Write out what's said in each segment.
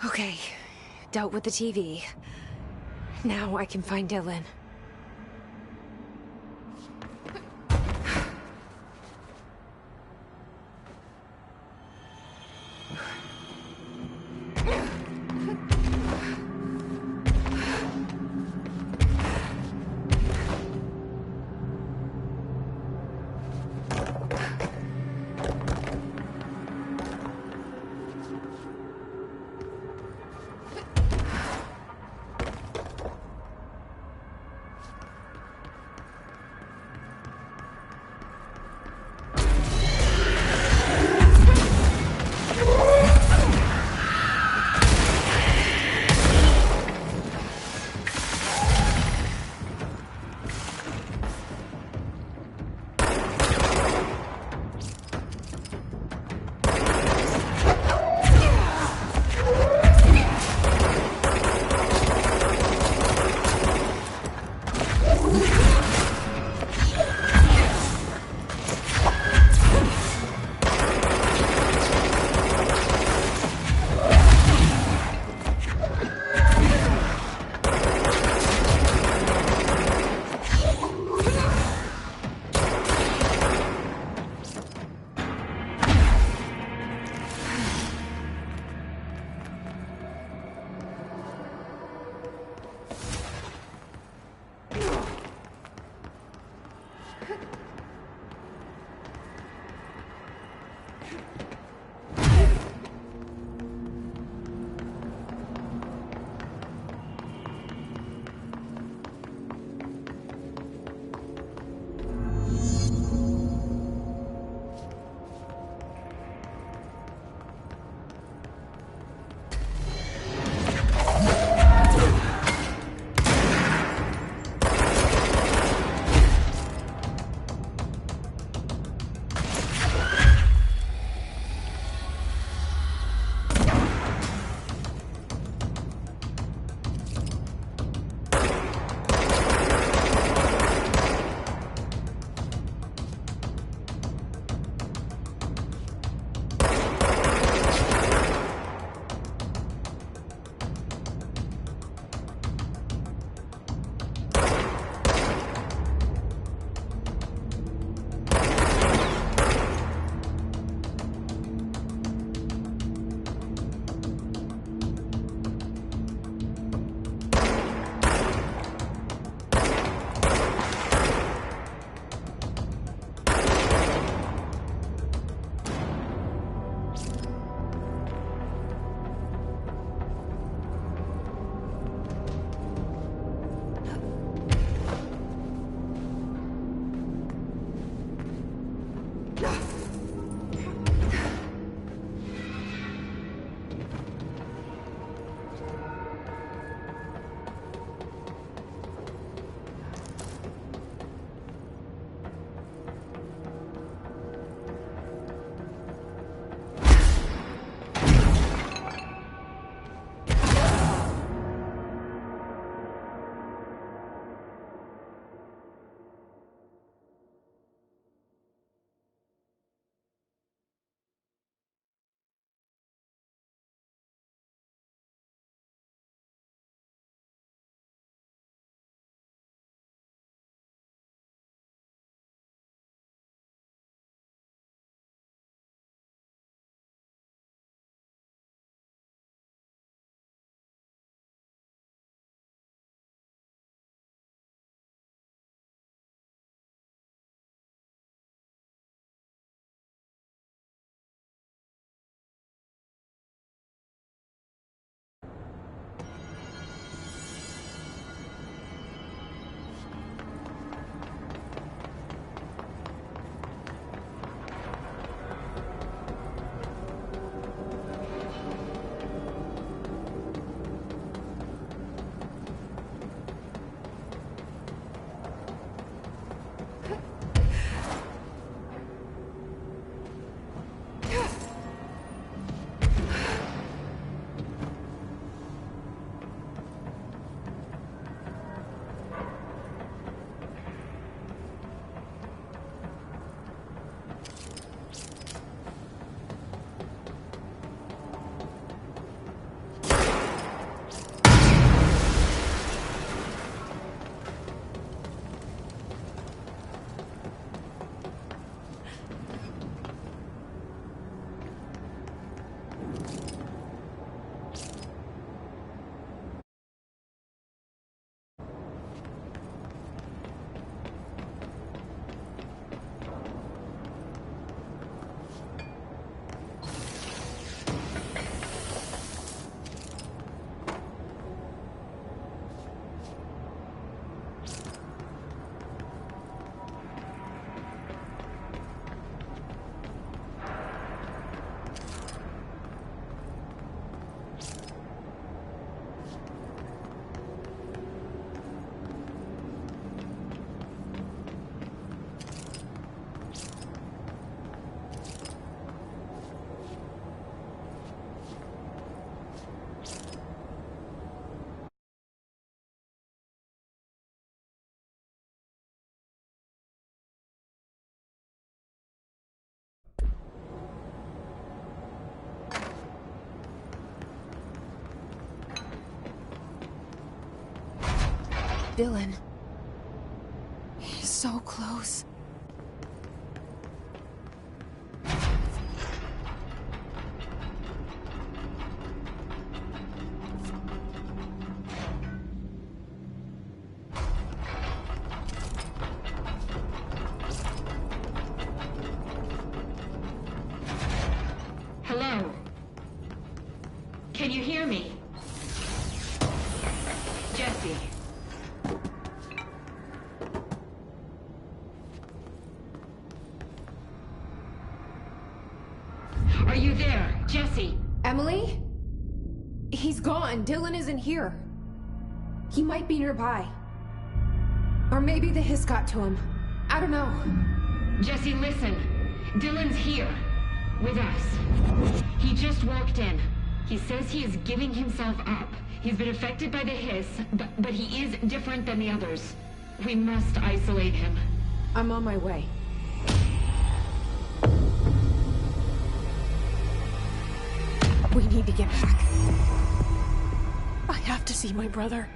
Okay, dealt with the TV. Now I can find Dylan. Dylan. He's so close. Hello? Can you hear me? Jesse. Are you there, Jesse? Emily? He's gone. Dylan isn't here. He might be nearby. Or maybe the hiss got to him. I don't know. Jesse, listen. Dylan's here. With us. He just walked in. He says he is giving himself up. He's been affected by the hiss, but he is different than the others. We must isolate him. I'm on my way. We need to get back. I have to see my brother.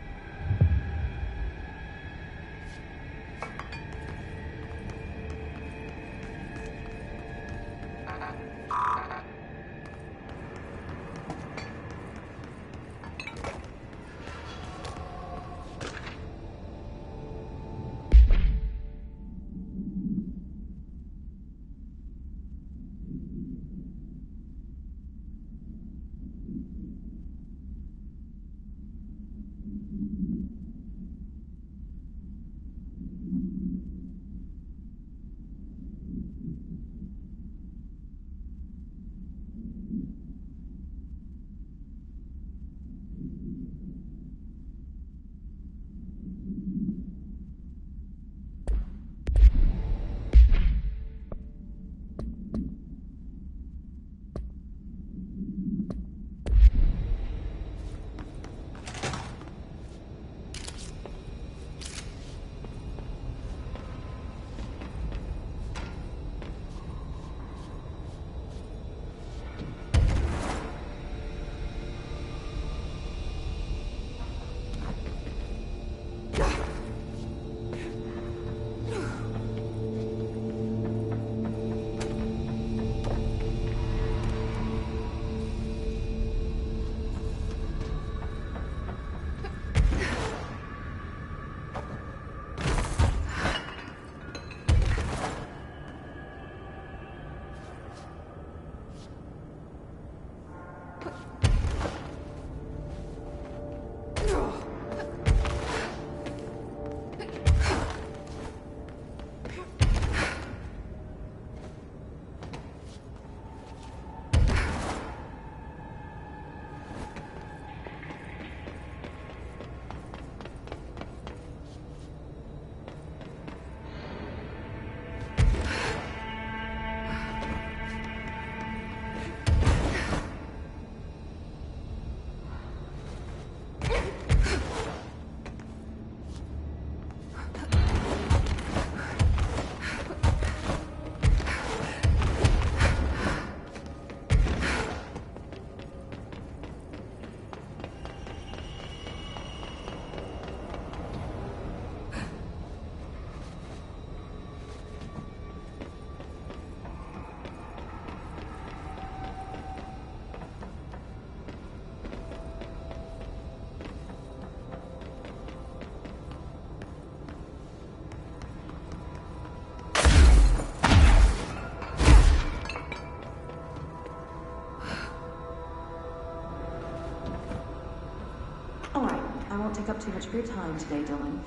I won't take up too much of your time today, Dylan.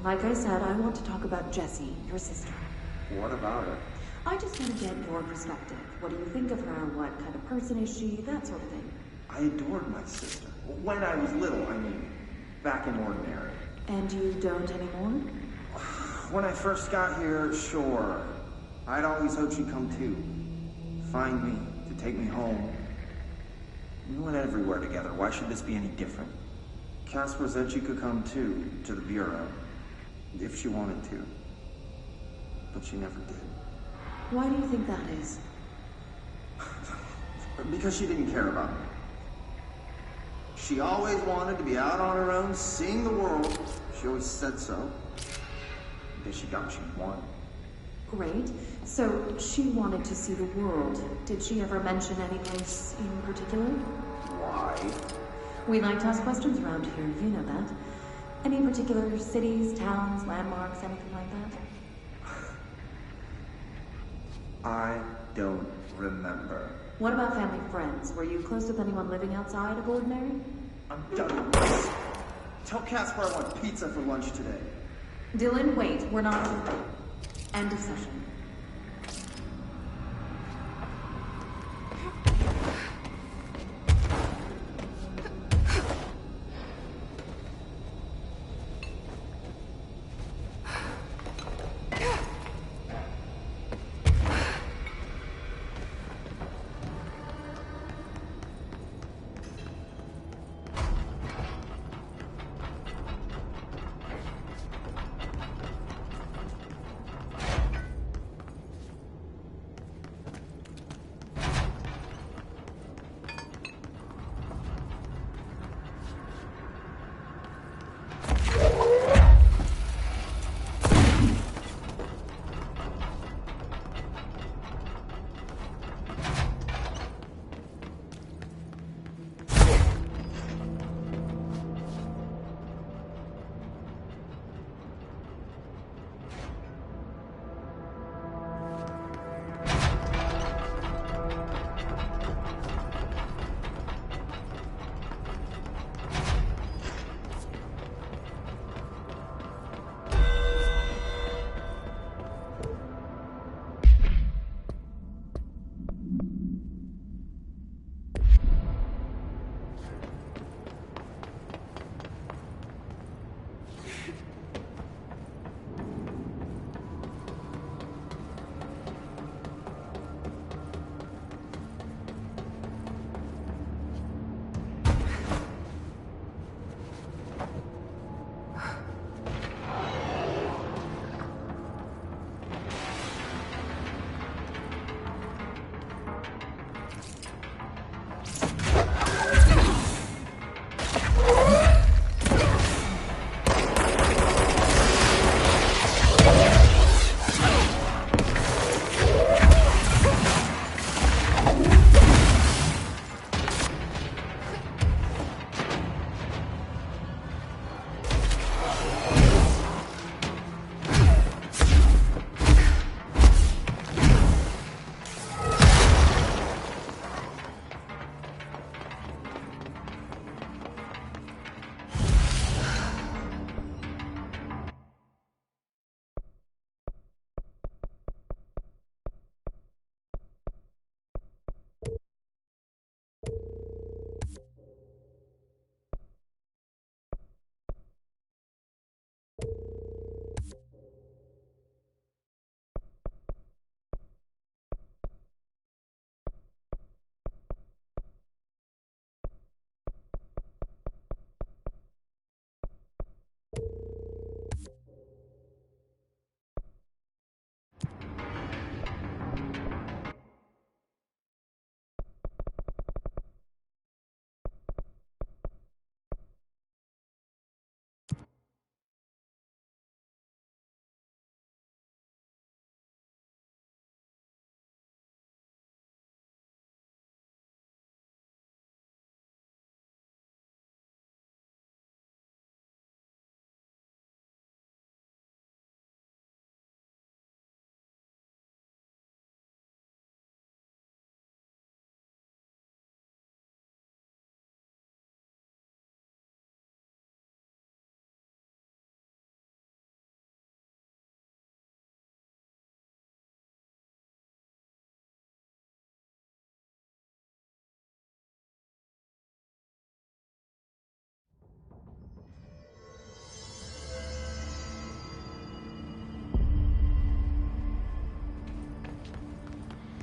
Like I said, I want to talk about Jessie, your sister. What about her? I just want to get your perspective. What do you think of her? What kind of person is she? That sort of thing. I adored my sister. When I was little, I mean, back in Ordinary. And you don't anymore? When I first got here, sure. I'd always hoped she'd come too. Find me, to take me home. We went everywhere together. Why should this be any different? Casper said she could come too, to the Bureau. If she wanted to. But she never did. Why do you think that is? Because she didn't care about me. She always wanted to be out on her own, seeing the world, She always said so. I guess she got what she wanted. Great. So, she wanted to see the world. Did she ever mention any place in particular? Why? We like to ask questions around here, you know that. Any particular cities, towns, landmarks, anything like that? I don't remember. What about family friends? Were you close with anyone living outside of Ordinary? I'm done with this. Tell Casper I want pizza for lunch today. Dylan, wait. We're not... End of session.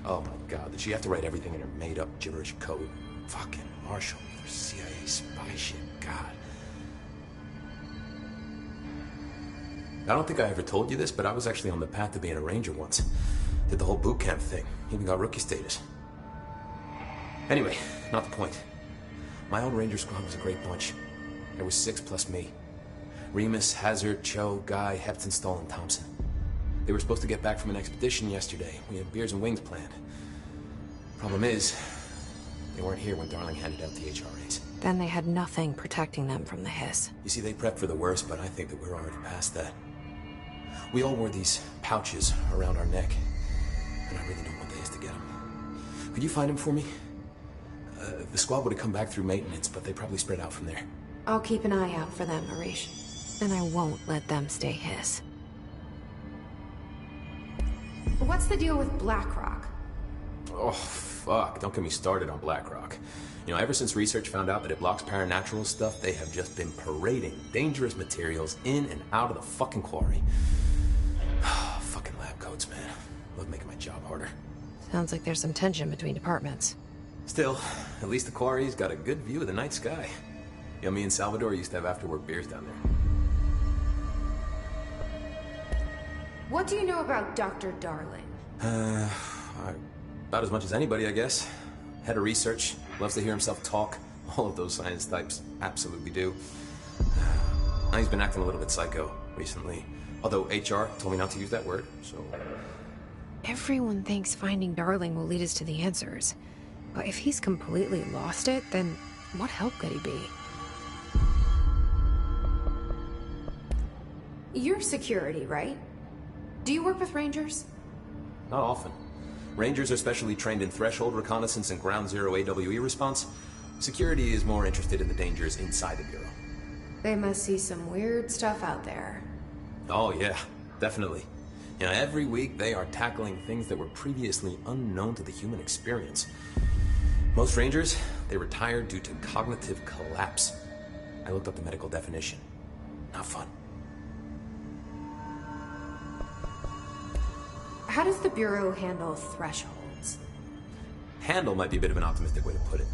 Oh my God, did she have to write everything in her made-up gibberish code? Fucking Marshall, or CIA spy shit, God. I don't think I ever told you this, but I was actually on the path to being a ranger once. Did the whole boot camp thing, even got rookie status. Anyway, not the point. My old ranger squad was a great bunch. There was 6 plus me. Remus, Hazard, Cho, Guy, Heptonstall, and Thompson. They were supposed to get back from an expedition yesterday. We had beers and wings planned. Problem is, they weren't here when Darling handed out the HRAs. Then they had nothing protecting them from the hiss. You see, they prepped for the worst, but I think that we're already past that. We all wore these pouches around our neck, and I really don't want the hiss to get them. Could you find them for me? The squad would have come back through maintenance, but they probably spread out from there. I'll keep an eye out for them, Arish. And I won't let them stay hiss. What's the deal with BlackRock? Oh, fuck. Don't get me started on BlackRock. You know, ever since research found out that it blocks paranatural stuff, they have just been parading dangerous materials in and out of the fucking quarry. Fucking lab coats, man. Love making my job harder. Sounds like there's some tension between departments. Still, at least the quarry's got a good view of the night sky. You know, me and Salvador used to have after-work beers down there. What do you know about Dr. Darling? About as much as anybody, I guess. Head of research, loves to hear himself talk. All of those science types absolutely do. Now he's been acting a little bit psycho recently. Although HR told me not to use that word, so... Everyone thinks finding Darling will lead us to the answers. But if he's completely lost it, then what help could he be? You're security, right? Do you work with Rangers? Not often. Rangers are specially trained in threshold reconnaissance and ground zero AWE response. Security is more interested in the dangers inside the Bureau. They must see some weird stuff out there. Oh yeah, definitely. You know, every week they are tackling things that were previously unknown to the human experience. Most Rangers, they retired due to cognitive collapse. I looked up the medical definition. Not fun. How does the Bureau handle thresholds? Handle might be a bit of an optimistic way to put it.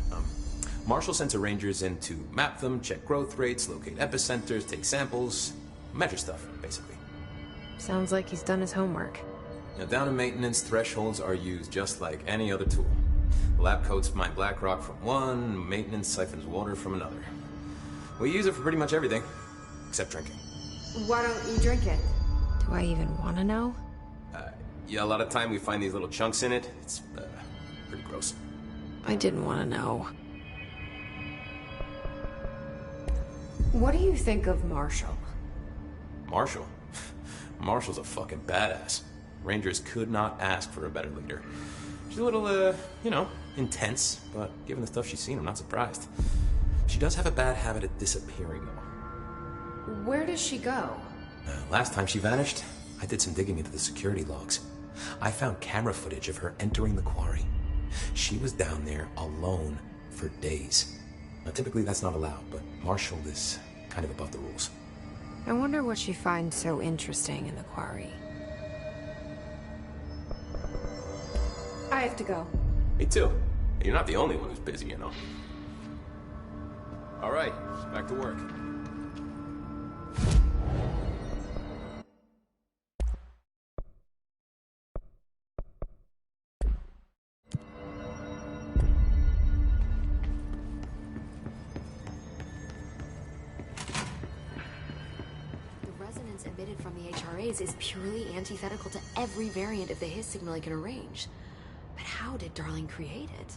Marshall sends her Rangers in to map them, check growth rates, locate epicenters, take samples, measure stuff, basically. Sounds like he's done his homework. Now, down in maintenance, thresholds are used just like any other tool. The lab coats mine black rock from one, maintenance siphons water from another. We use it for pretty much everything, except drinking. Why don't you drink it? Do I even want to know? Yeah, a lot of time we find these little chunks in it. It's pretty gross. I didn't want to know. What do you think of Marshall? Marshall? Marshall's a fucking badass. Rangers could not ask for a better leader. She's a little, you know, intense, but given the stuff she's seen, I'm not surprised. She does have a bad habit of disappearing, though. Where does she go? Last time she vanished, I did some digging into the security logs. I found camera footage of her entering the quarry. She was down there alone for days. Now, typically that's not allowed, but Marshall is kind of above the rules. I wonder what she finds so interesting in the quarry. I have to go. Me too. You're not the only one who's busy, you know. All right, back to work. Emitted from the HRAs is purely antithetical to every variant of the Hiss signal I can arrange. But how did Darling create it?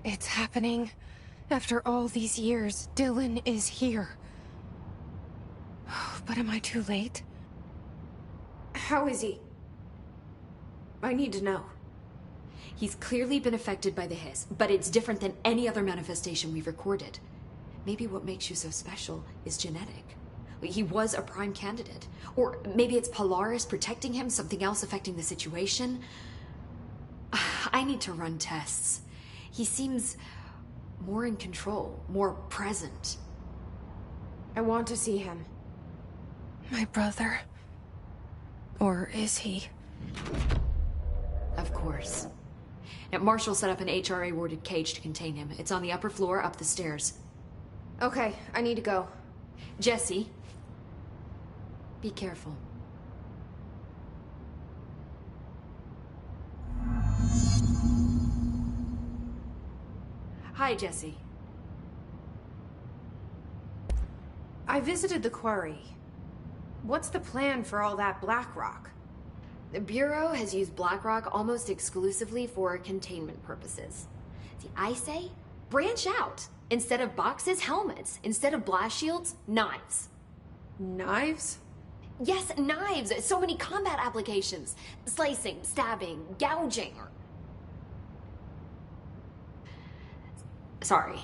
It's happening. After all these years, Dylan is here. But am I too late? How is he? I need to know. He's clearly been affected by the hiss, but it's different than any other manifestation we've recorded. Maybe what makes you so special is genetic. He was a prime candidate. Or maybe it's Polaris protecting him, something else affecting the situation. I need to run tests. He seems more in control, more present. I want to see him. My brother. Or is he? Of course. Now, Marshall set up an HRA-warded cage to contain him. It's on the upper floor, up the stairs. Okay, I need to go. Jesse, be careful. Hi, Jesse. I visited the quarry. What's the plan for all that black rock? The Bureau has used Blackrock almost exclusively for containment purposes. See, I say, branch out. Instead of boxes, helmets. Instead of blast shields, knives. Knives? Yes, knives. So many combat applications. Slicing, stabbing, gouging. Sorry.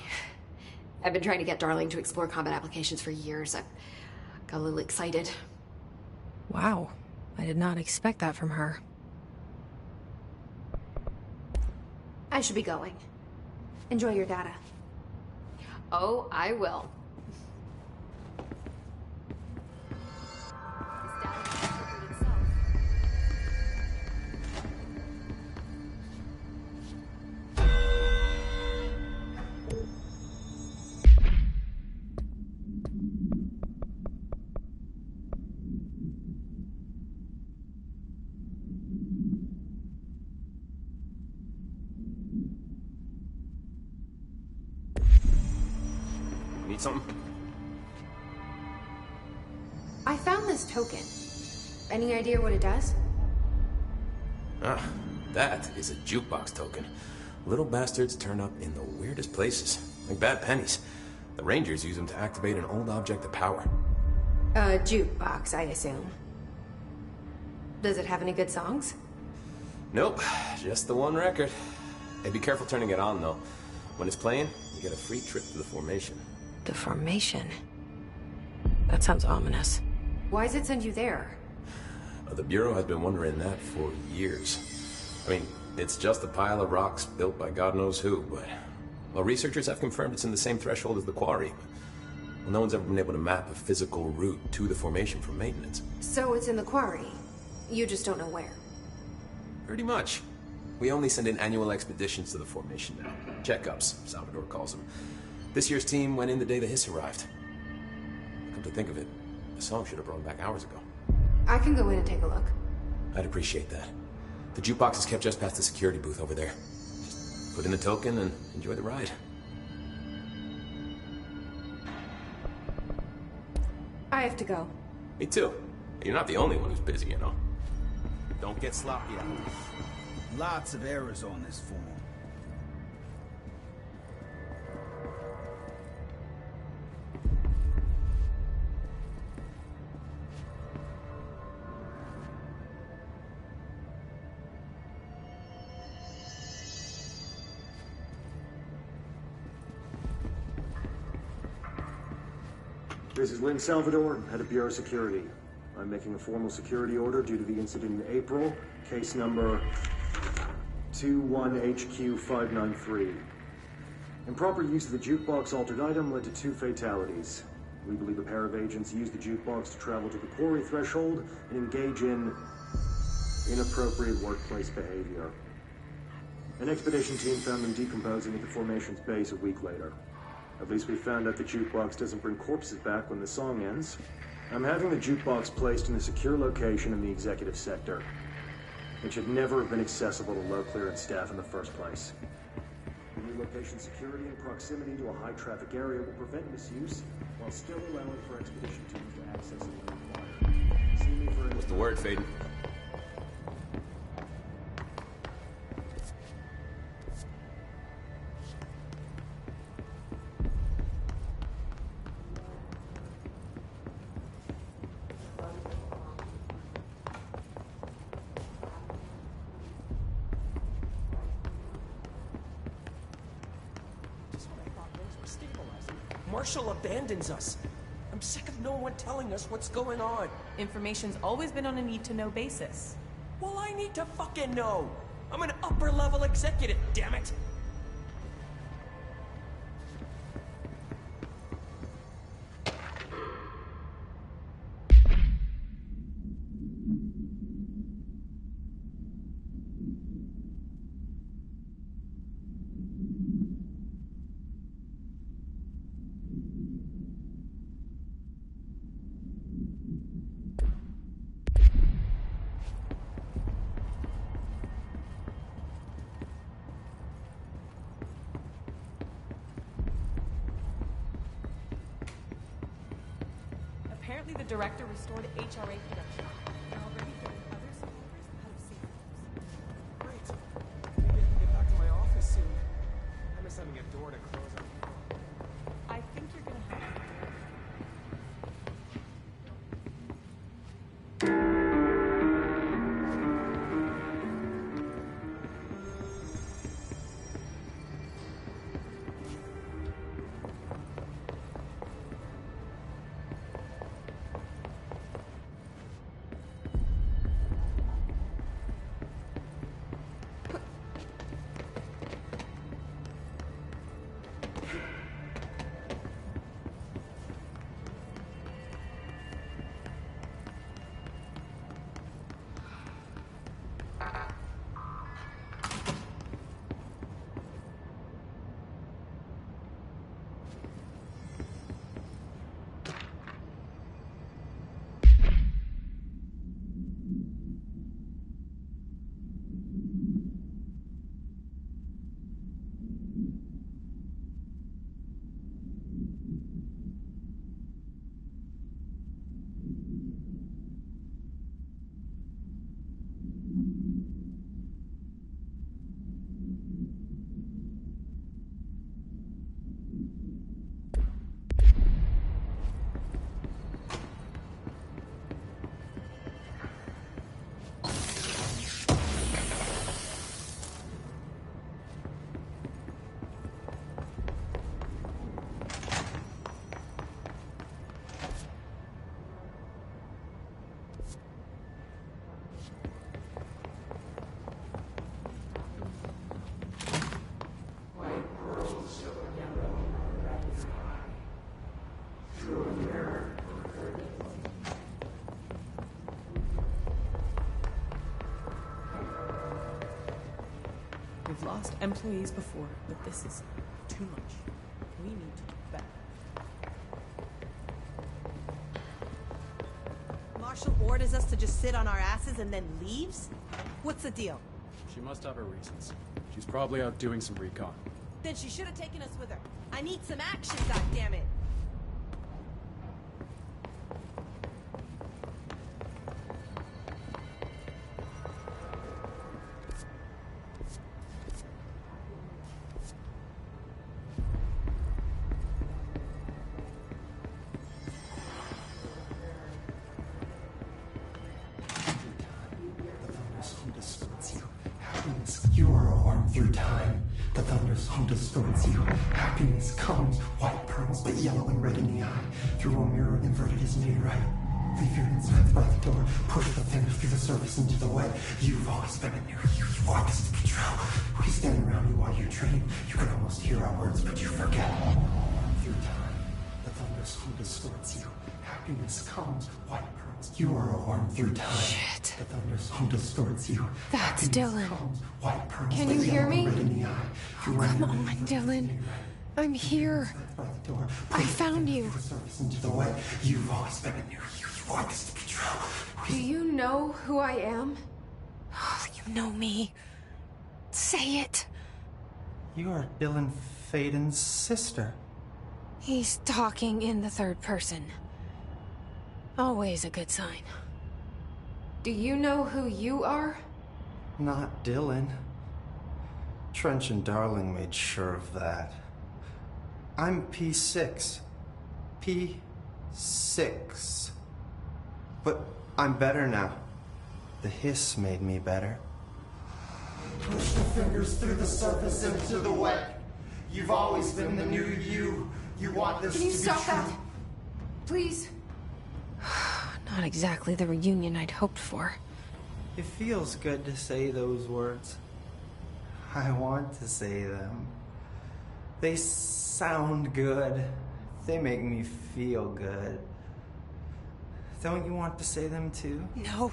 I've been trying to get Darling to explore combat applications for years. I got a little excited. Wow. I did not expect that from her. I should be going. Enjoy your data. Oh, I will. Need something? I found this token. Any idea what it does? Ah, that is a jukebox token. Little bastards turn up in the weirdest places, like bad pennies. The Rangers use them to activate an old object of power. A jukebox, I assume. Does it have any good songs? Nope, just the one record. Hey, be careful turning it on, though. When it's playing, you get a free trip to the formation. The formation? That sounds ominous. Why does it send you there? The Bureau has been wondering that for years. I mean, it's just a pile of rocks built by God knows who, but... Well, researchers have confirmed it's in the same threshold as the quarry. Well, no one's ever been able to map a physical route to the formation for maintenance. So it's in the quarry. You just don't know where. Pretty much. We only send in annual expeditions to the formation now. Checkups, Salvador calls them. This year's team went in the day the hiss arrived. Come to think of it, the song should have brought him back hours ago. I can go in and take a look. I'd appreciate that. The jukebox is kept just past the security booth over there. Just put in the token and enjoy the ride. I have to go. Me too. You're not the only one who's busy, you know. Don't get sloppy out. Lots of errors on this form. This is Lynn Salvador, head of Bureau Security. I'm making a formal security order due to the incident in April, case number 21HQ593. Improper use of the jukebox altered item led to 2 fatalities. We believe a pair of agents used the jukebox to travel to the quarry threshold and engage in inappropriate workplace behavior. An expedition team found them decomposing at the formation's base a week later. At least we found out the jukebox doesn't bring corpses back when the song ends. I'm having the jukebox placed in a secure location in the executive sector. It should never have been accessible to low clearance staff in the first place. Relocation security and proximity to a high traffic area will prevent misuse while still allowing for expedition teams to access it when required. See me for What's the word, Faden? Marshall abandons us. I'm sick of no one telling us what's going on. Information's always been on a need-to-know basis. Well, I need to fucking know. I'm an upper-level executive, damn it. Apparently the director restored HRA production. They're already getting other survivors out of safe rooms. Great. Maybe I can get back to my office soon. I miss having a door to close on. I think you're gonna have to do it. We've lost employees before, but this is too much. We need to do better. Marshall orders us to just sit on our asses and then leaves? What's the deal? She must have her reasons. She's probably out doing some recon. Then she should have taken us with her. I need some action, goddammit! You are a worm through time. The thunder's home distorts you. Happiness comes, white pearls, but yellow and red in the eye. Through a mirror inverted is made right. Leave your insides by the door. Push the fingers through the surface into the wet. You've always been a new you. You want this to be true. We stand around you while you dream. You can almost hear our words, but you forget. Through time, the thunder's home distorts you. Happiness comes, white pearls. You are a worm through time. Shit. The thunder's home distorts you. That's Dylan. Comes, white pearls, Can you hear me? Oh, come on, Dylan. I'm here. I found you. You've always been a new you. You want this to be true. Do you know who I am? You know me. Say it. You are Dylan Faden's sister. He's talking in the third person. Always a good sign. Do you know who you are? Not Dylan. Trench and Darling made sure of that. I'm P6. P6. But I'm better now. The hiss made me better. Push the fingers through the surface into the wet. You've always been the new you. You want this Can you to be stop true? that? Please? Not exactly the reunion I'd hoped for. It feels good to say those words. I want to say them. They sound good. They make me feel good. Don't you want to say them too? No.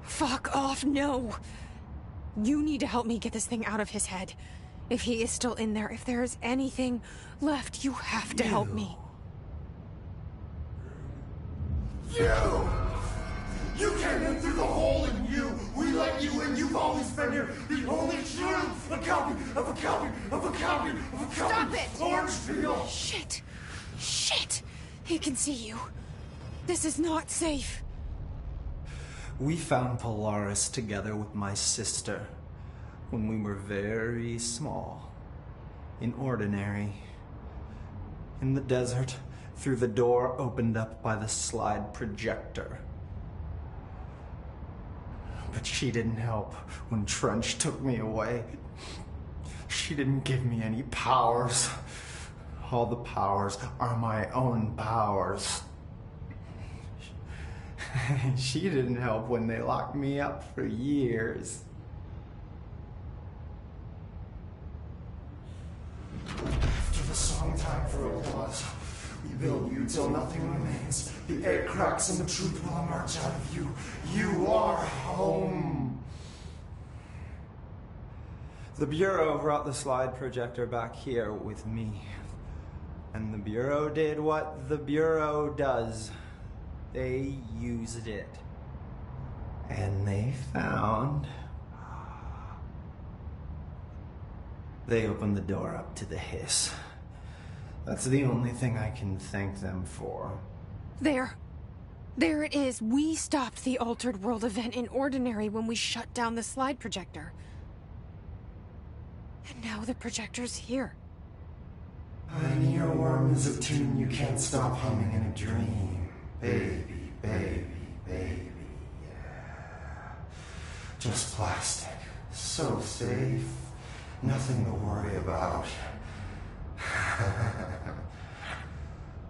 Fuck off, no. You need to help me get this thing out of his head. If he is still in there, if there is anything left, you have to help me. You came in through the hole in you. We let you in. You've always been here. The only truth. A copy of a copy of a copy of a copy. Stop it! Orange peel. Shit. Shit. He can see you. This is not safe. We found Polaris together with my sister when we were very small, in Ordinary, in the desert, through the door opened up by the slide projector. But she didn't help when Trench took me away. She didn't give me any powers. All the powers are my own powers. She didn't help when they locked me up for years. After the song time for applause, we build you till nothing remains. The air cracks and the truth will emerge out of you. You are home. The Bureau brought the slide projector back here with me. And the Bureau did what the Bureau does. They used it. And they found... They opened the door up to the hiss. That's the only thing I can thank them for. There. There it is. We stopped the Altered World event in Ordinary when we shut down the slide projector. And now the projector's here. An earworm is a tune you can't stop humming in a dream. Baby, baby, baby, yeah. Just plastic. So safe. Nothing to worry about.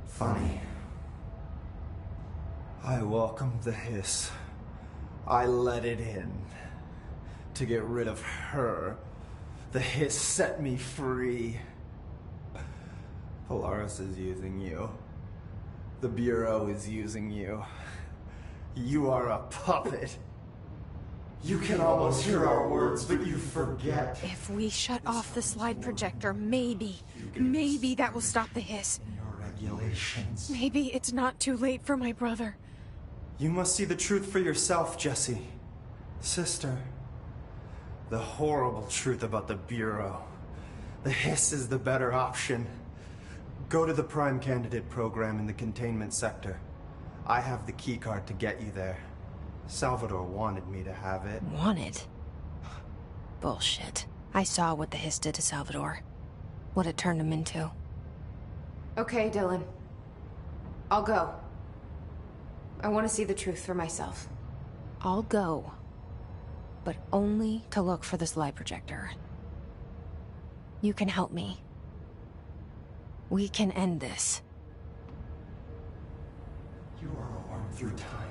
Funny. I welcomed the hiss. I let it in. To get rid of her. The hiss set me free. Polaris is using you. The Bureau is using you. You are a puppet. You can almost hear our words, but you forget. If we shut off the slide projector, maybe that will stop the hiss. Your regulations. Maybe it's not too late for my brother. You must see the truth for yourself, Jessie. Sister. The horrible truth about the Bureau. The hiss is the better option. Go to the Prime Candidate program in the containment sector. I have the keycard to get you there. Salvador wanted me to have it. Wanted? Bullshit. I saw what the hiss did to Salvador. What it turned him into. Okay, Dylan. I'll go. I want to see the truth for myself. I'll go. But only to look for the slide projector. You can help me. We can end this. You are a worm through time.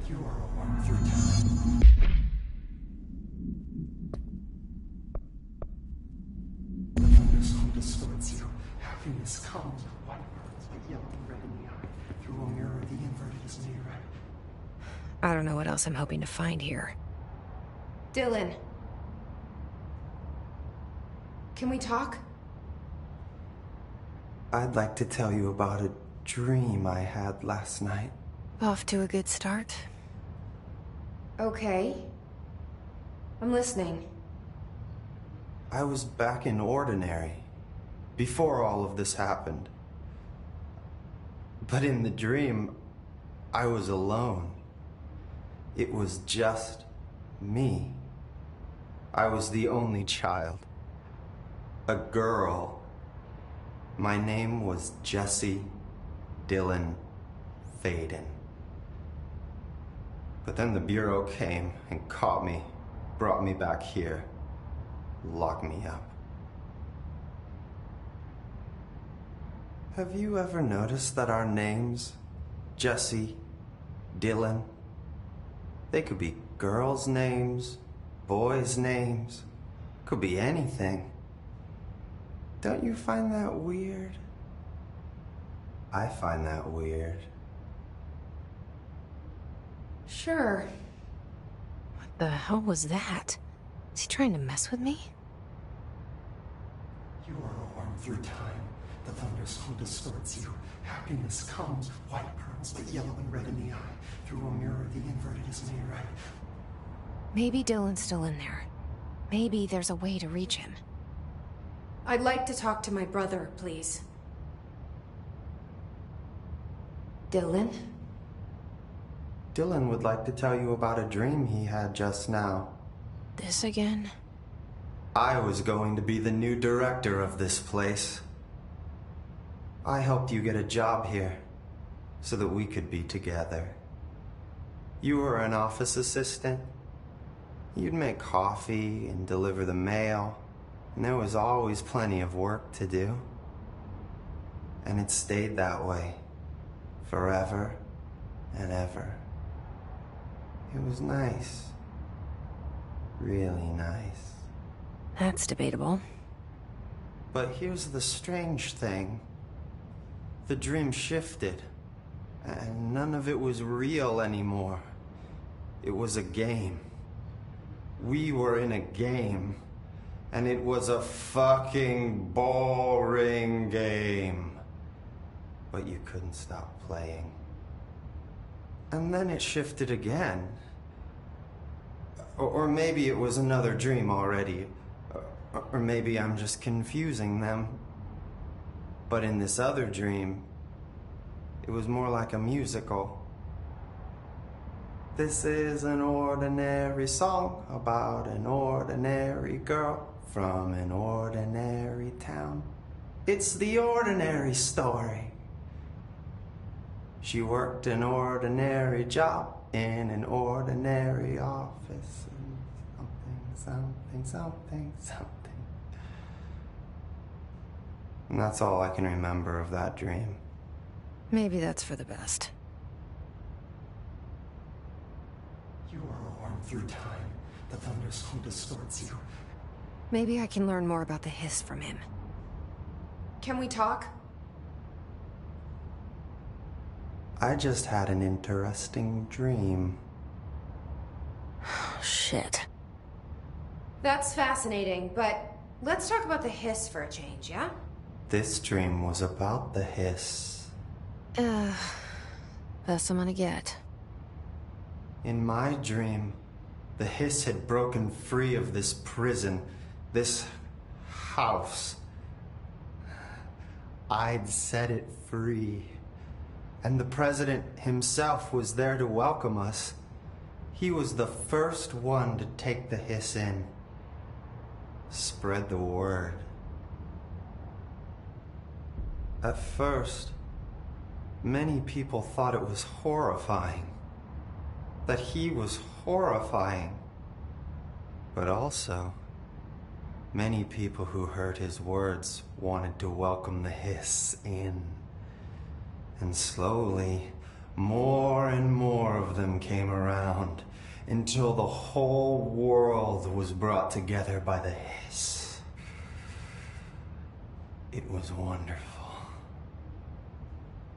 You are a worm through time. The thunder's home distorts you. Happiness comes. White burns, but yellow and red in the eye. Through a mirror, the inverted is made right. I don't know what else I'm hoping to find here. Dylan. Can we talk? I'd like to tell you about a dream I had last night. Off to a good start. Okay. I'm listening. I was back in Ordinary, before all of this happened. But in the dream, I was alone. It was just me. I was the only child. A girl. My name was Jesse Dylan Faden. But then the Bureau came and caught me, brought me back here, locked me up. Have you ever noticed that our names, Jesse, Dylan, they could be girls' names, boys' names, could be anything. Don't you find that weird? I find that weird. Sure. What the hell was that? Is he trying to mess with me? You are warm through time. The thunderstorm distorts you. Happiness comes, white pearls, but yellow and red in the eye. Through a mirror, the inverted is made right. Maybe Dylan's still in there. Maybe there's a way to reach him. I'd like to talk to my brother, please. Dylan? Dylan would like to tell you about a dream he had just now. This again? I was going to be the new director of this place. I helped you get a job here, so that we could be together. You were an office assistant. You'd make coffee and deliver the mail, and there was always plenty of work to do. And it stayed that way, forever and ever. It was nice. Really nice. That's debatable. But here's the strange thing. The dream shifted, and none of it was real anymore. It was a game. We were in a game, and it was a fucking boring game. But you couldn't stop playing. And then it shifted again. Or maybe it was another dream already. Or maybe I'm just confusing them. But in this other dream, it was more like a musical. This is an ordinary song about an ordinary girl from an ordinary town. It's the ordinary story. She worked an ordinary job in an ordinary office. Something. And that's all I can remember of that dream. Maybe that's for the best. You are warm through time. The thunderstorm distorts you. Maybe I can learn more about the hiss from him. Can we talk? I just had an interesting dream. Shit. That's fascinating, but let's talk about the hiss for a change, yeah? This dream was about the hiss. Best I'm gonna get. In my dream, the hiss had broken free of this prison, this house. I'd set it free. And the president himself was there to welcome us. He was the first one to take the hiss in. Spread the word. At first, many people thought it was horrifying. That he was horrifying. But also, many people who heard his words wanted to welcome the hiss in. And slowly, more and more of them came around, until the whole world was brought together by the hiss. It was wonderful.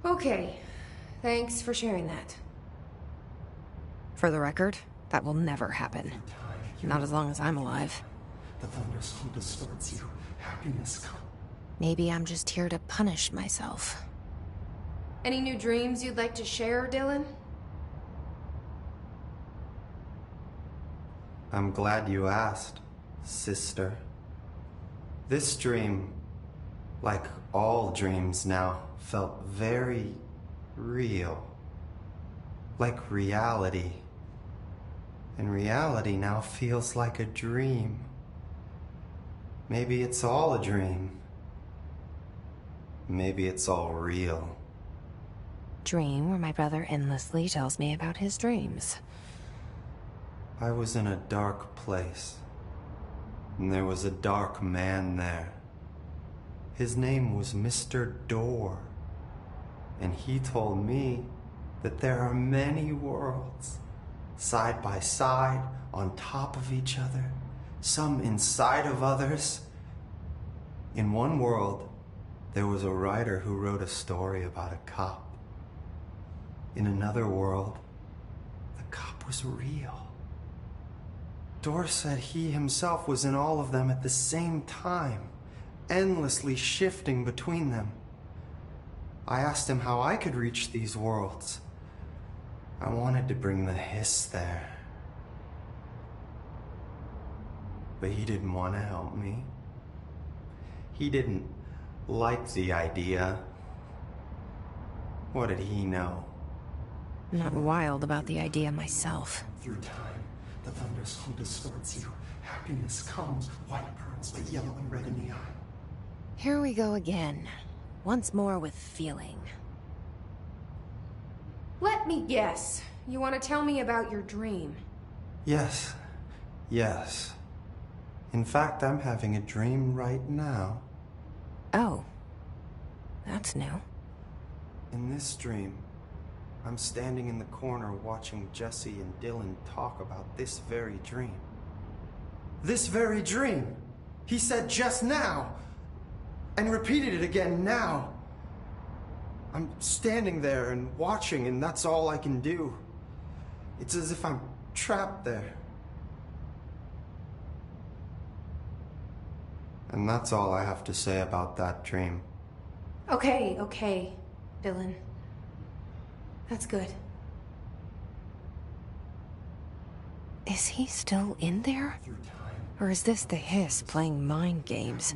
Okay. Thanks for sharing that. For the record, that will never happen. Not as long as I'm alive. The thunderstorm distorts you. Happiness comes. Maybe I'm just here to punish myself. Any new dreams you'd like to share, Dylan? I'm glad you asked, sister. This dream, like all dreams now, felt very real. Like reality. And reality now feels like a dream. Maybe it's all a dream. Maybe it's all real. Dream where my brother endlessly tells me about his dreams. I was in a dark place, and there was a dark man there. His name was Mr. Door. And he told me that there are many worlds, side by side, on top of each other, some inside of others. In one world, there was a writer who wrote a story about a cop. In another world, the cop was real. Door said he himself was in all of them at the same time, endlessly shifting between them. I asked him how I could reach these worlds. I wanted to bring the hiss there. But he didn't want to help me. He didn't like the idea. What did he know? I'm not wild about the idea myself. Through time, the thunder's home distorts you. Happiness comes, white pearls, but yellow and red in the eye. Here we go again. Once more with feeling. Let me guess. You want to tell me about your dream? Yes. Yes. In fact, I'm having a dream right now. Oh. That's new. In this dream, I'm standing in the corner watching Jesse and Dylan talk about this very dream. This very dream! He said just now! And repeated it again now. I'm standing there and watching, and that's all I can do. It's as if I'm trapped there. And that's all I have to say about that dream. Okay, Dylan. That's good. Is he still in there? Or is this the hiss playing mind games?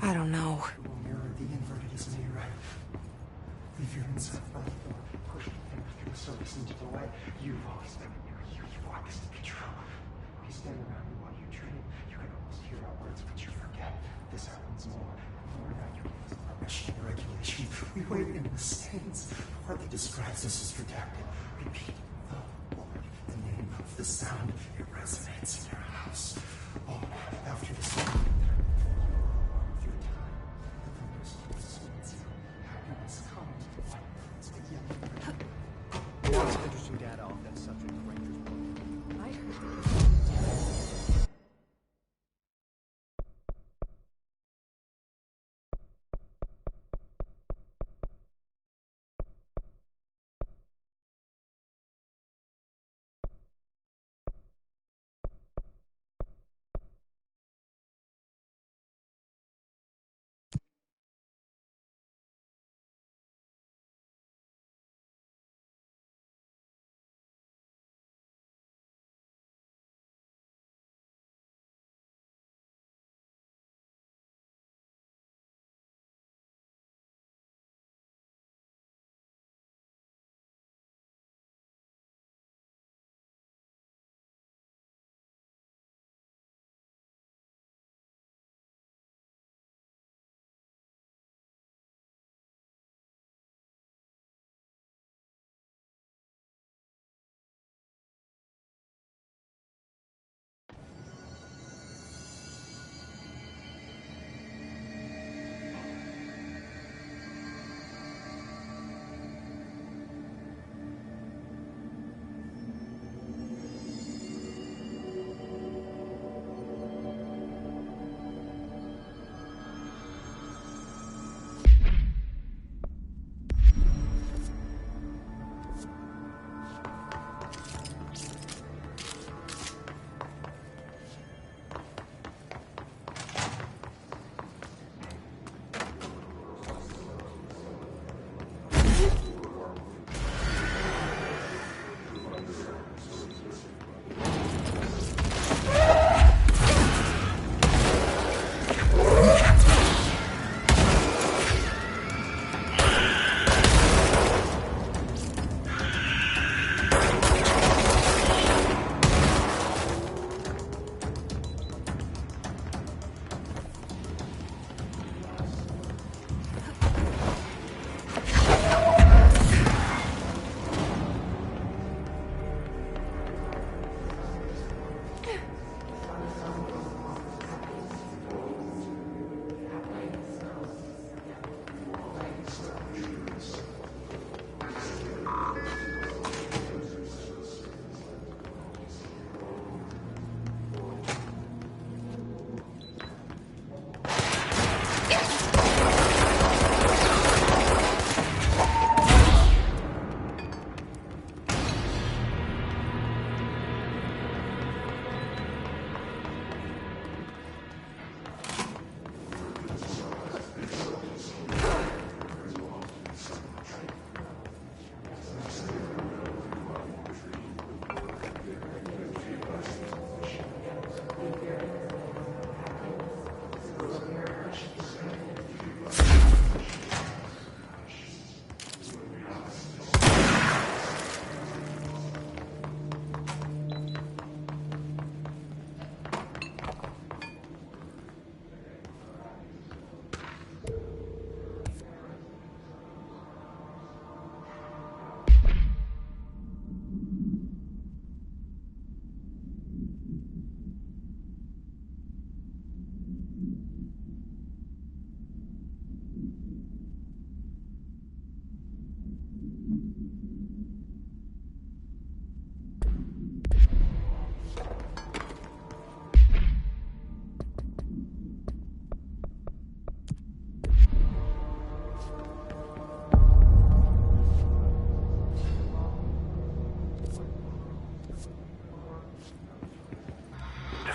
I don't know. The inverted is made right. Leave your inside by the door. Push the thing through the surface into the light. You've always been here. You want this to be true. We stand around you while you dream. You can almost hear our words, but you forget. This happens more. More now you give us permission and regulation. We wait in the stands. The word that describes us is redacted. Repeat the word, the name of the sound. It resonates in your house. Oh, after the sound. Lots of interesting data off that subject.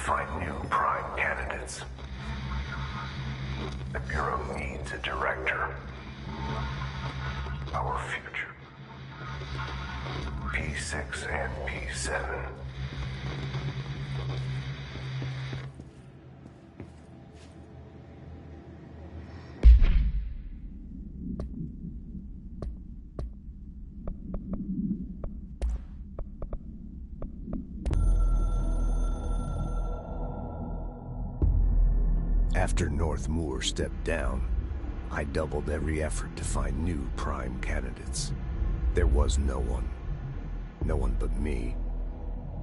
find new prime candidates. The Bureau needs a director. Our future. P6 and P7. After North Moore stepped down, I doubled every effort to find new prime candidates. There was no one. No one but me.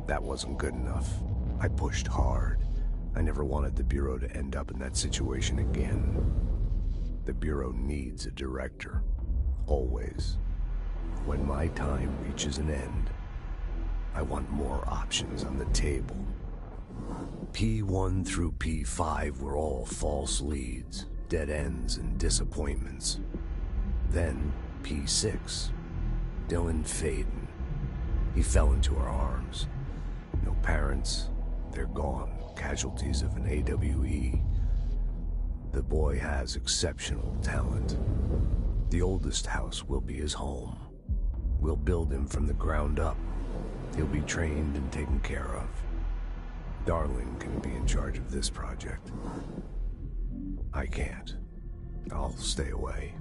That wasn't good enough. I pushed hard. I never wanted the Bureau to end up in that situation again. The Bureau needs a director. Always. When my time reaches an end, I want more options on the table. P1 through P5 were all false leads, dead ends, and disappointments. Then P6. Dylan Faden. He fell into our arms. No parents. They're gone. Casualties of an AWE. The boy has exceptional talent. The oldest house will be his home. We'll build him from the ground up. He'll be trained and taken care of. Darling can be in charge of this project. I can't. I'll stay away.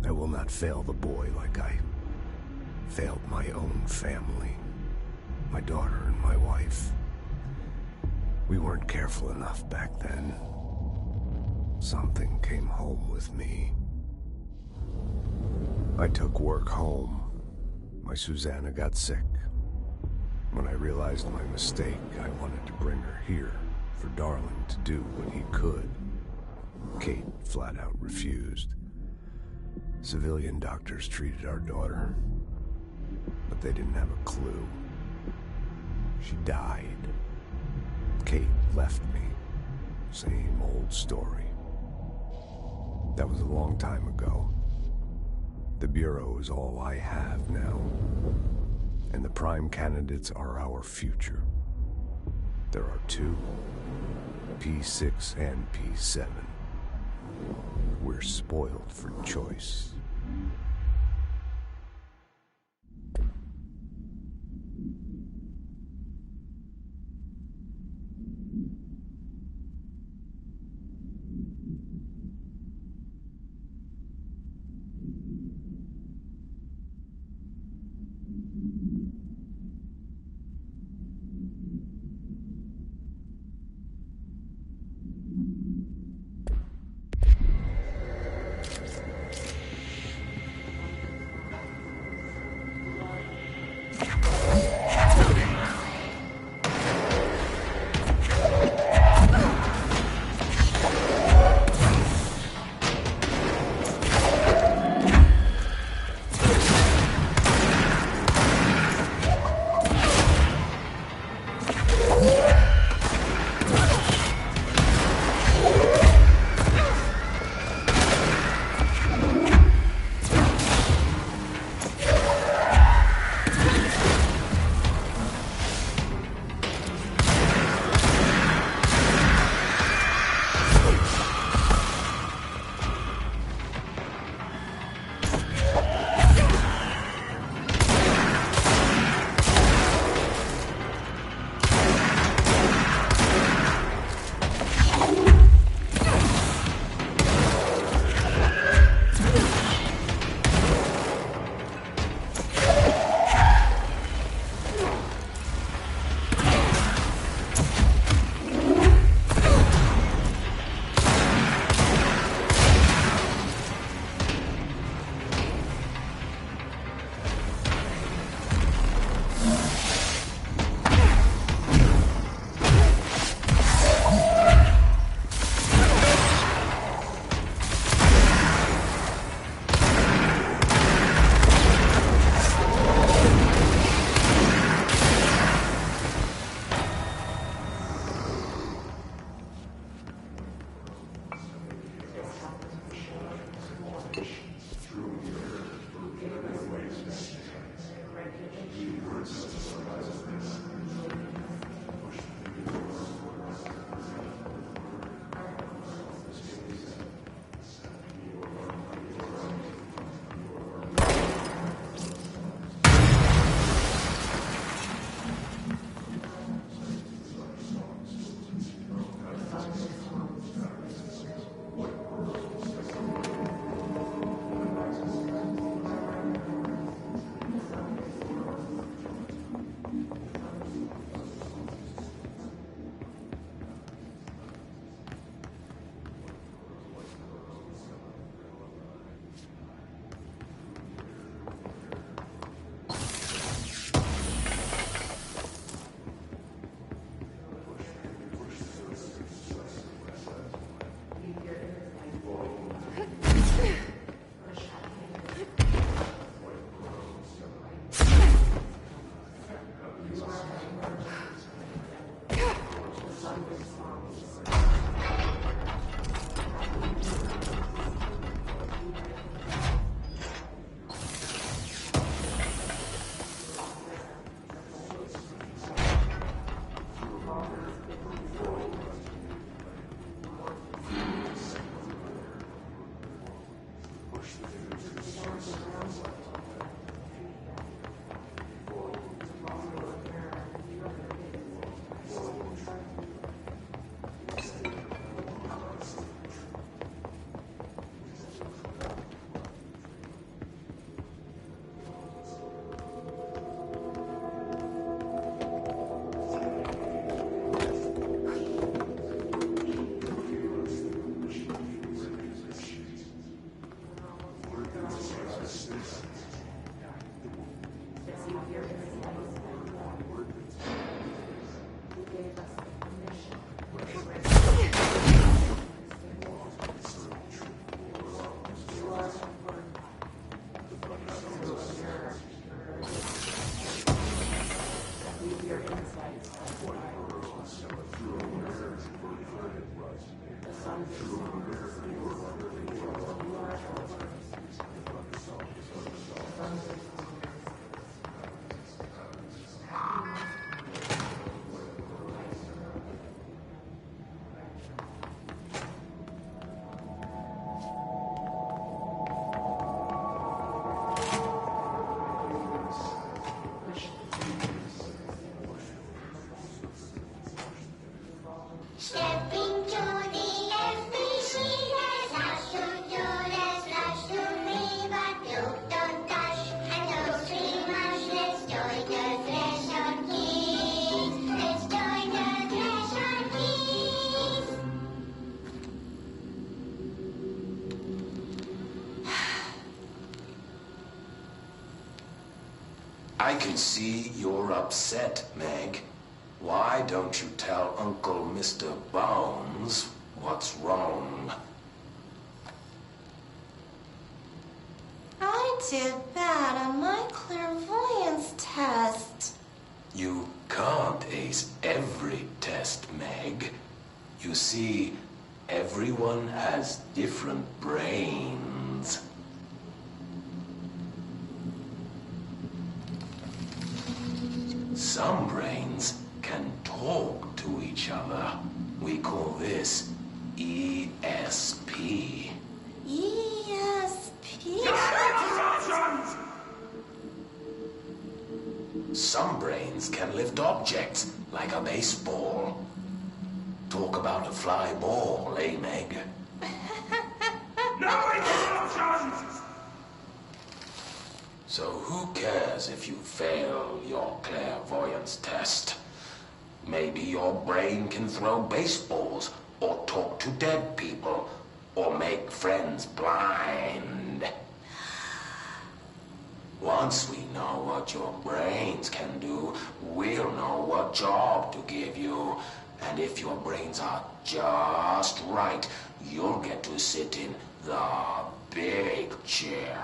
I will not fail the boy like I failed my own family. My daughter and my wife. We weren't careful enough back then. Something came home with me. I took work home. My Susanna got sick. When I realized my mistake, I wanted to bring her here for Darling to do what he could. Kate flat out refused. Civilian doctors treated our daughter, but they didn't have a clue. She died. Kate left me. Same old story. That was a long time ago. The Bureau is all I have now. And the prime candidates are our future. There are two, P6 and P7. We're spoiled for choice. I can see you're upset, Meg. Why don't you tell Uncle Mr. Bones what's wrong? I did bad on my clairvoyance test. You can't ace every test, Meg. You see, everyone has different brains. Some brains can talk to each other. We call this ESP. ESP? Some brains can lift objects, like a baseball. Talk about a fly ball, eh, Meg? No interruptions! So who cares if you fail your clairvoyance test? Maybe your brain can throw baseballs, or talk to dead people, or make friends blind. Once we know what your brains can do, we'll know what job to give you. And if your brains are just right, you'll get to sit in the big chair.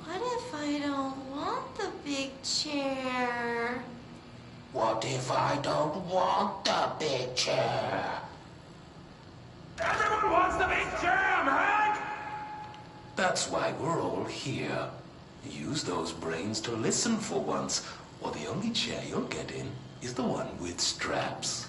What if I don't want the big chair? What if I don't want the big chair? Everyone wants the big chair, Meg! That's why we're all here. Use those brains to listen for once, or the only chair you'll get in is the one with straps.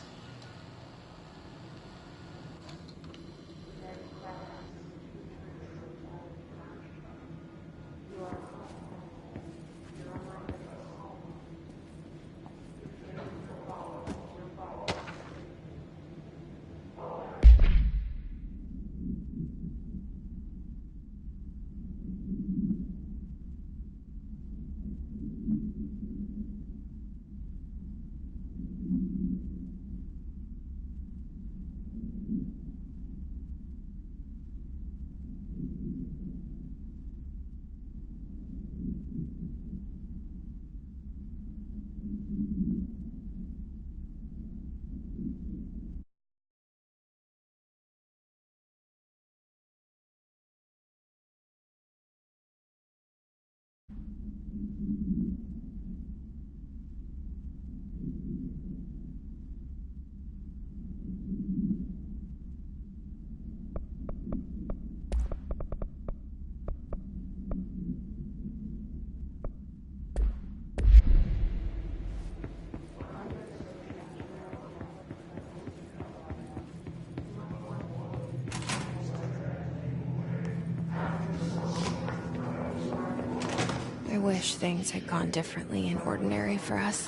I wish things had gone differently in Ordinary for us.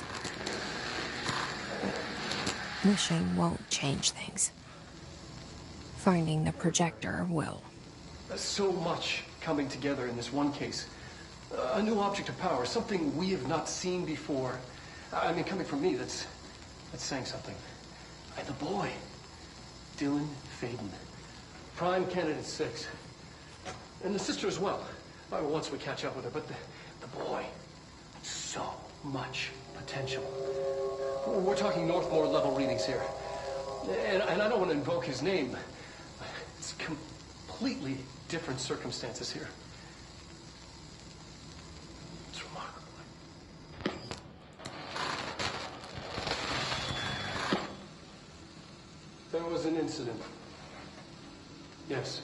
But wishing won't change things. Finding the projector will. So much coming together in this one case. A new object of power, something we have not seen before. I mean, coming from me, that's saying something. And the boy, Dylan Faden, prime candidate 6. And the sister as well. Once we catch up with her, but the boy, so much potential. We're talking Northmore level readings here. And I don't want to invoke his name. It's completely different circumstances here. It's remarkable. There was an incident. Yes.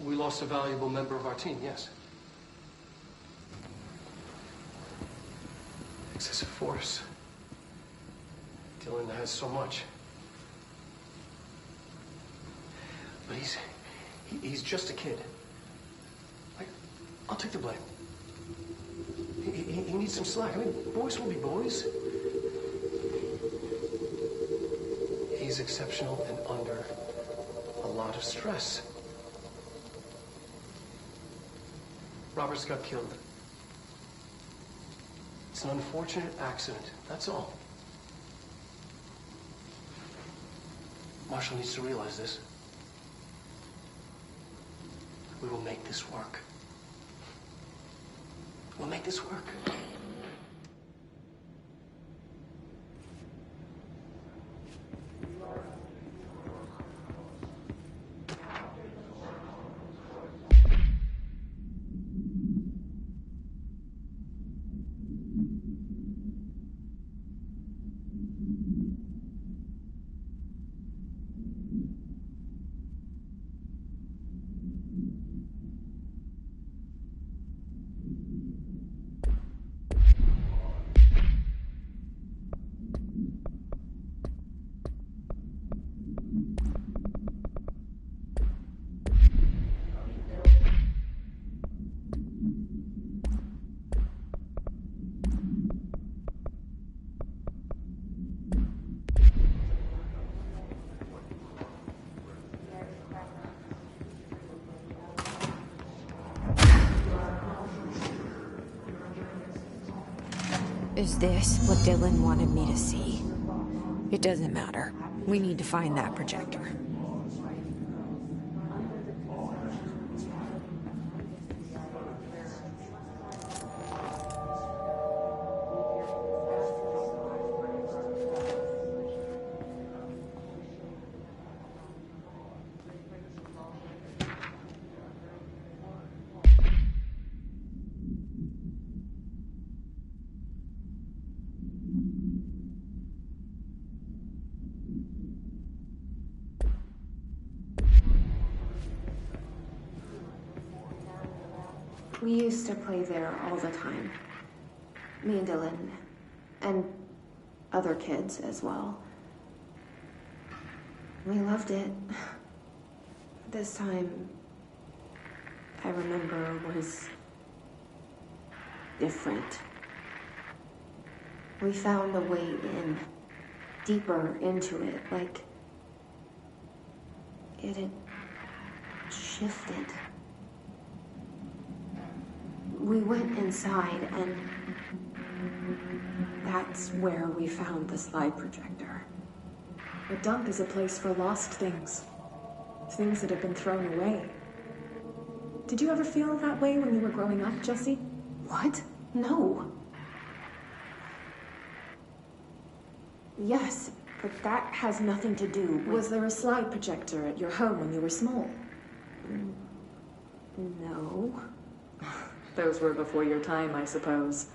We lost a valuable member of our team, yes. Excessive force. Dylan has so much. But he's just a kid. I'll take the blame. He needs some slack. I mean, boys will be boys. He's exceptional and under a lot of stress. Roberts got killed. It's an unfortunate accident, that's all. Marshall needs to realize this. We will make this work. We'll make this work. Is this what Dylan wanted me to see? It doesn't matter. We need to find that projector. We used to play there all the time. Me and Dylan. And other kids as well. We loved it. This time, I remember, was different. We found a way in, deeper into it, like it had shifted. We went inside, and that's where we found the slide projector. A dump is a place for lost things. Things that have been thrown away. Did you ever feel that way when you were growing up, Jesse? What? No. Yes, but that has nothing to do with... Was there a slide projector at your home when you were small? No. Those were before your time, I suppose.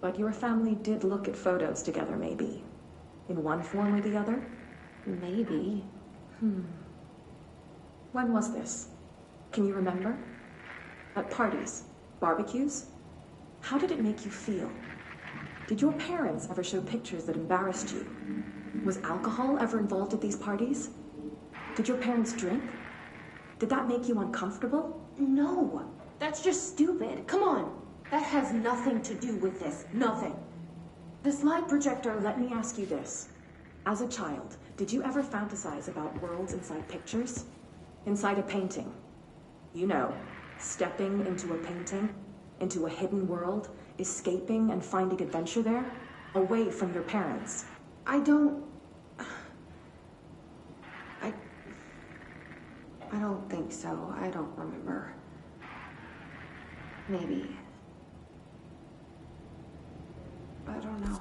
But your family did look at photos together, maybe. In one form or the other? Maybe. When was this? Can you remember? At parties? Barbecues? How did it make you feel? Did your parents ever show pictures that embarrassed you? Was alcohol ever involved at these parties? Did your parents drink? Did that make you uncomfortable? No, that's just stupid. Come on. That has nothing to do with this. Nothing. The slide projector, let me ask you this. As a child, did you ever fantasize about worlds inside pictures? Inside a painting? You know, stepping into a painting, into a hidden world, escaping and finding adventure there, away from your parents. I don't think so. I don't remember. Maybe. I don't know.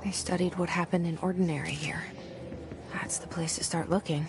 They studied what happened in Ordinary here. That's the place to start looking.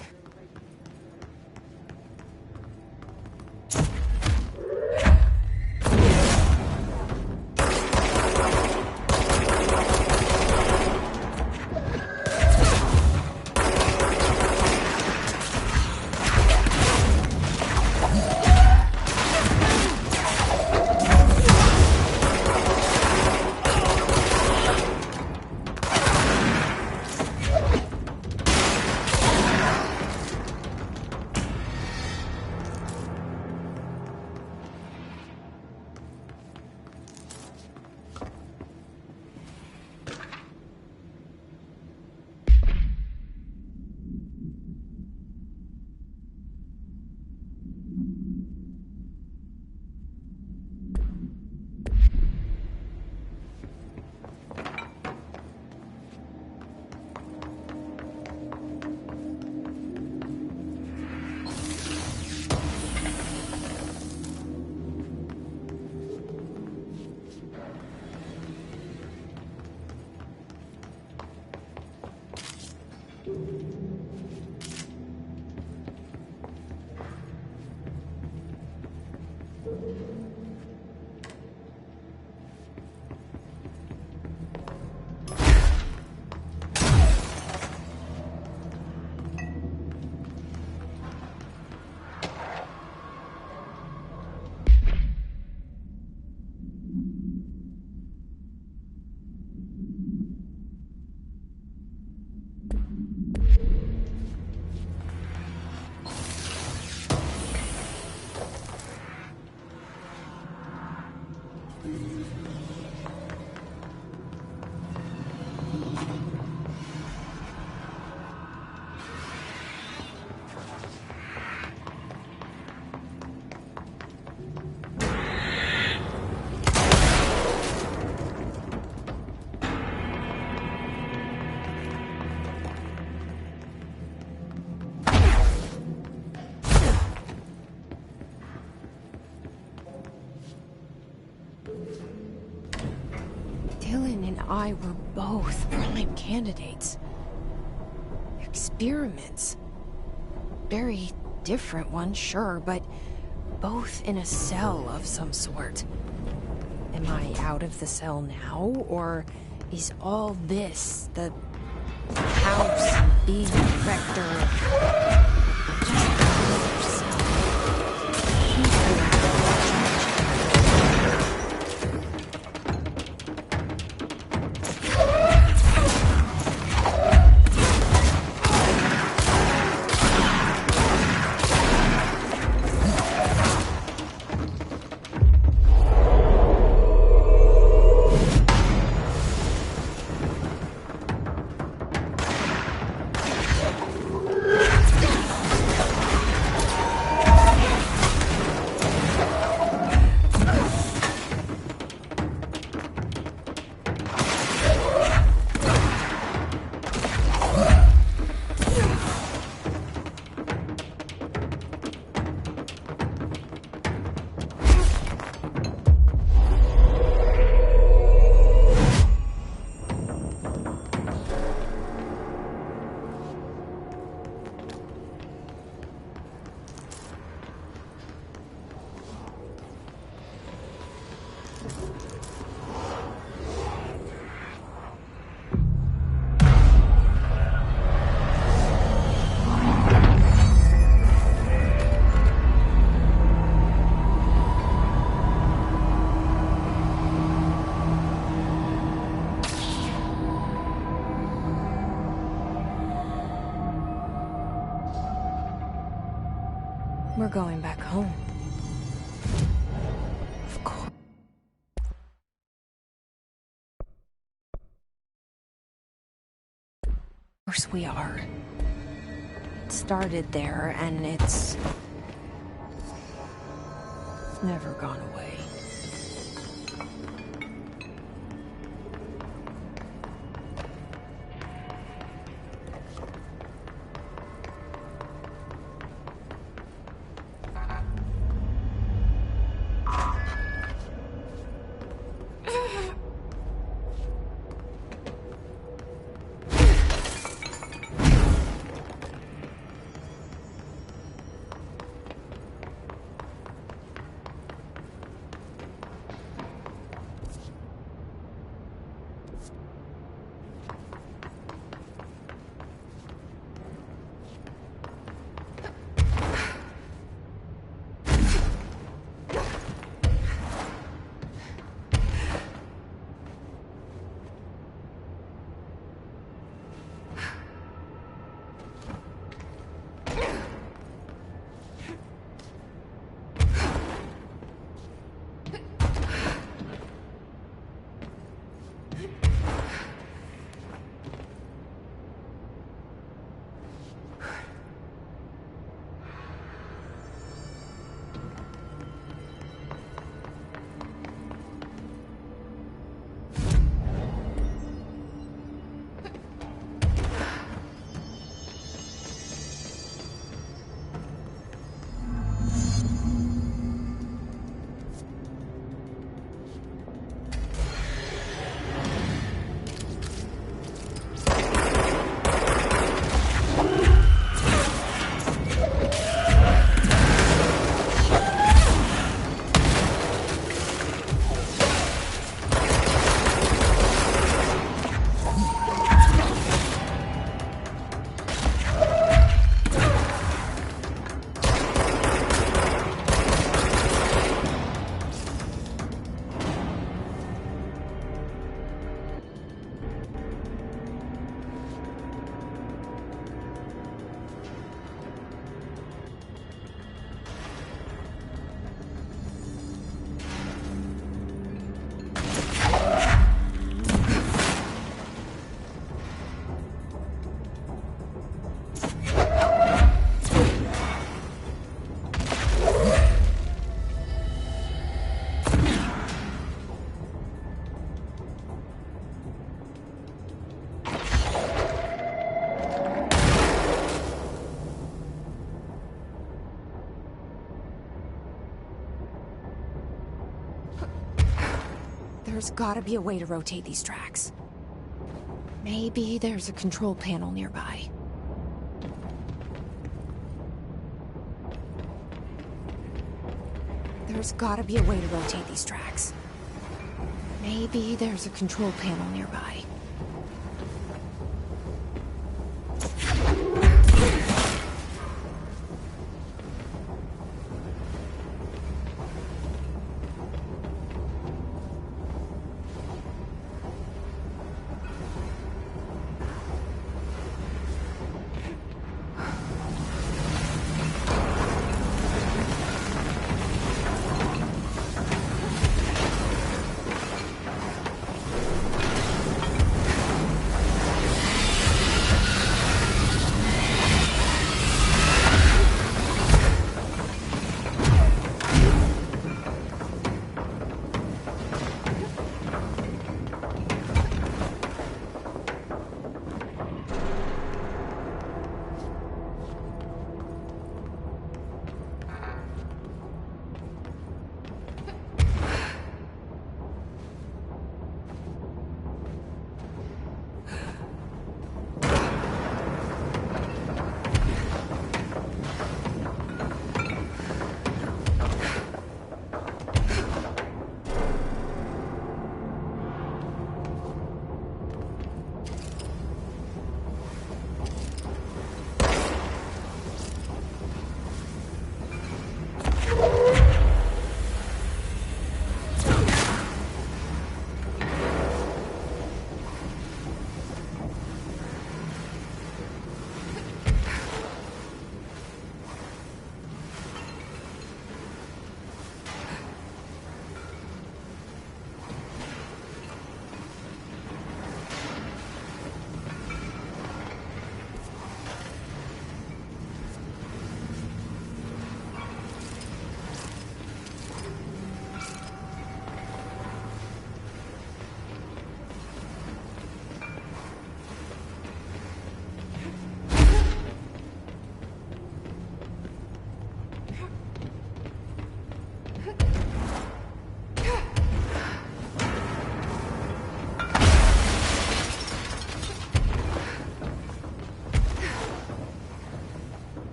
Dylan and I were both prime candidates. Experiments. Very different ones, sure, but both in a cell of some sort. Am I out of the cell now, or is all this, the house being a vector, just another cell? We're going back home. Of course. Of course we are. It started there, and it's never gone away. There's gotta be a way to rotate these tracks. Maybe there's a control panel nearby. There's gotta be a way to rotate these tracks. Maybe there's a control panel nearby.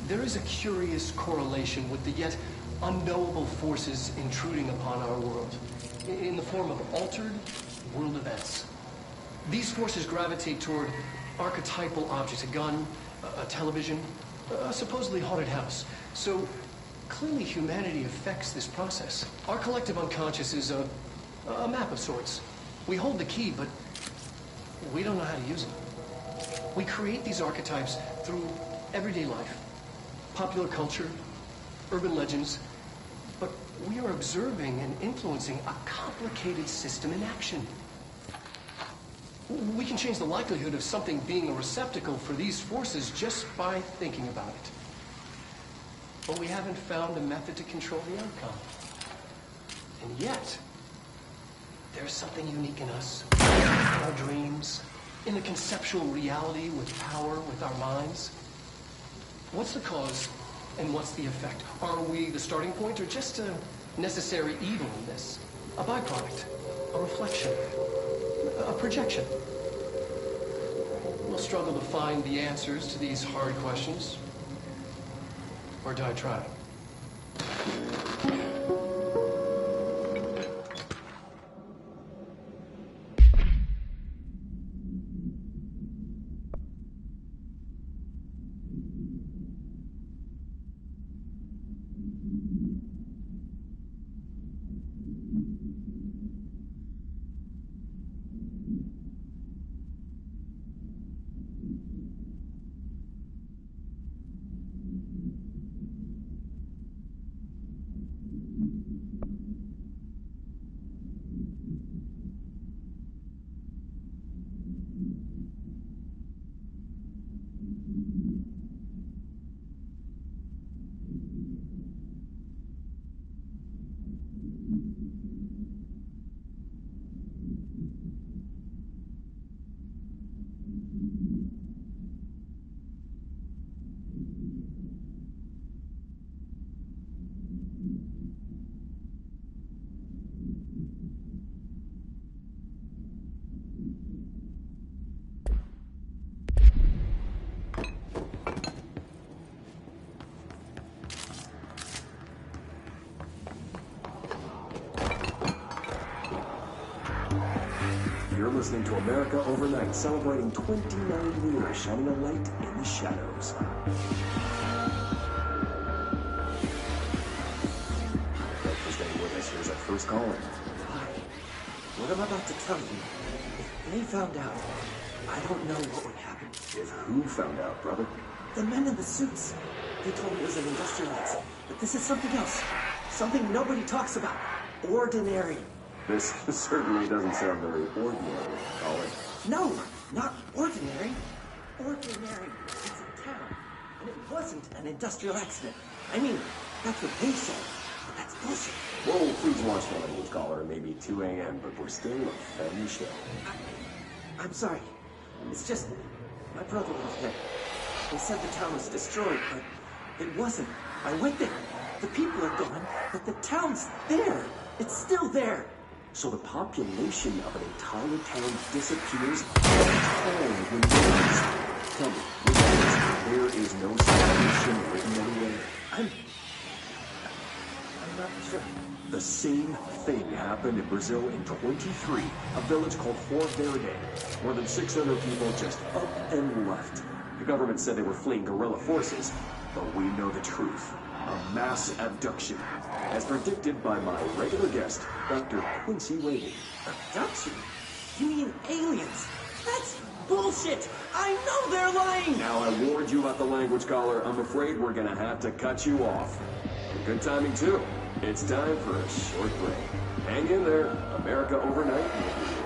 There is a curious correlation with the yet unknowable forces intruding upon our world, in the form of altered world events. These forces gravitate toward archetypal objects, a gun, a television, a supposedly haunted house. So clearly humanity affects this process. Our collective unconscious is a map of sorts. We hold the key, but we don't know how to use it. We create these archetypes through everyday life, popular culture, urban legends, but we are observing and influencing a complicated system in action. We can change the likelihood of something being a receptacle for these forces just by thinking about it. But we haven't found a method to control the outcome. And yet, there's something unique in us, in our dreams, in the conceptual reality with power, with our minds. What's the cause and what's the effect? Are we the starting point or just a necessary evil in this? A byproduct, a reflection, a projection? We'll struggle to find the answers to these hard questions. Or do I try? You're listening to America Overnight, celebrating 29 years, shining a light in the shadows. Thanks for staying with us. Here's our first caller. Hi. What I'm about to tell you, if they found out, I don't know what would happen. If who found out, brother? The men in the suits. They told me it was an industrial accident, but this is something else. Something nobody talks about. Ordinary. This certainly doesn't sound very ordinary, Colin. No, not ordinary. Ordinary. It's a town. And it wasn't an industrial accident. I mean, that's what they said. But that's bullshit. Whoa, please watch the language, caller. It may be 2 a.m., but we're still on the show. I'm sorry. It's just, my brother was there. They said the town was destroyed, but it wasn't. I went there. The people are gone, but the town's there. It's still there. So the population of an entire town disappears all when there's... Tell me, there is no salvation written anywhere? I'm not sure. The same thing happened in Brazil in 23, a village called Rio Verde. More than 600 people just up and left. The government said they were fleeing guerrilla forces, but we know the truth. A mass abduction, as predicted by my regular guest, Dr. Quincy Wade. Abduction? You mean aliens? That's bullshit! I know they're lying! Now, I warned you about the language, caller. I'm afraid we're gonna have to cut you off. And good timing, too. It's time for a short break. Hang in there. America Overnight will be